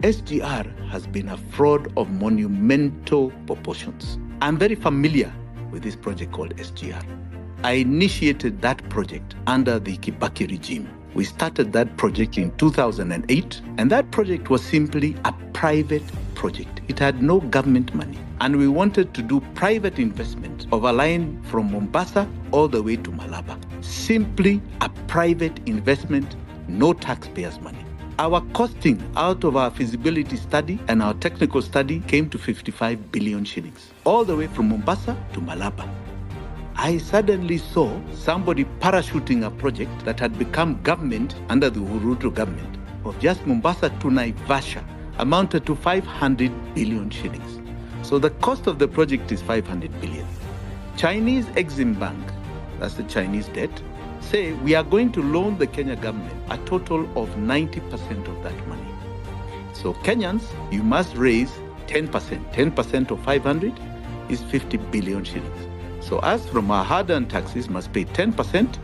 SGR has been a fraud of monumental proportions. I'm very familiar with this project called SGR. I initiated that project under the Kibaki regime. We started that project in 2008, and that project was simply a private project. It had no government money, and we wanted to do private investment of a line from Mombasa all the way to Malaba. Simply a private investment, no taxpayers' money. Our costing out of our feasibility study and our technical study came to 55 billion shillings, all the way from Mombasa to Malaba. I suddenly saw somebody parachuting a project that had become government under the Uhuru government of just Mombasa to Naivasha, amounted to 500 billion shillings. So the cost of the project is 500 billion. Chinese Exim Bank, that's the Chinese debt, say we are going to loan the Kenya government a total of 90% of that money. So Kenyans, you must raise 10%. 10% of 500 is 50 billion shillings. So us from our hard-earned taxes must pay 10%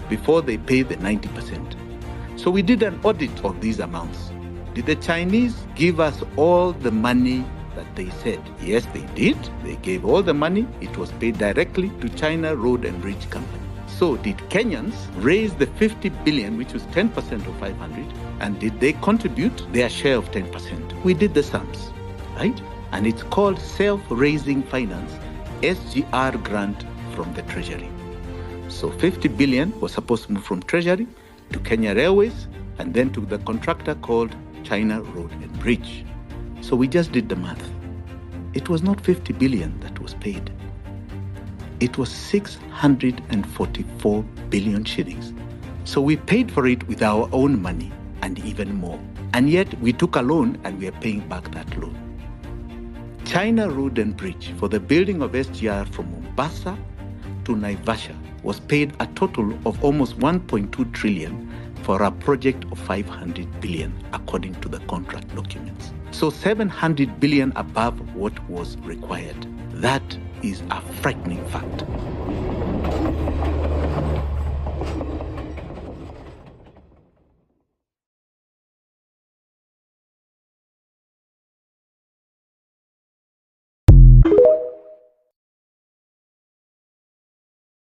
before they pay the 90%. So we did an audit of these amounts. Did the Chinese give us all the money that they said? Yes, they did. They gave all the money. It was paid directly to China Road and Bridge Company. So did Kenyans raise the 50 billion, which was 10% of 500, and did they contribute their share of 10%? We did the sums, right? And it's called self-raising finance, SGR grant from the Treasury. So 50 billion was supposed to move from Treasury to Kenya Railways and then to the contractor called China Road and Bridge. So we just did the math. It was not 50 billion that was paid. It was 644 billion shillings. So we paid for it with our own money and even more. And yet we took a loan and we are paying back that loan. China Road and Bridge for the building of SGR from Mombasa to Naivasha was paid a total of almost 1.2 trillion for a project of 500 billion according to the contract documents. So 700 billion above what was required. That is a frightening fact.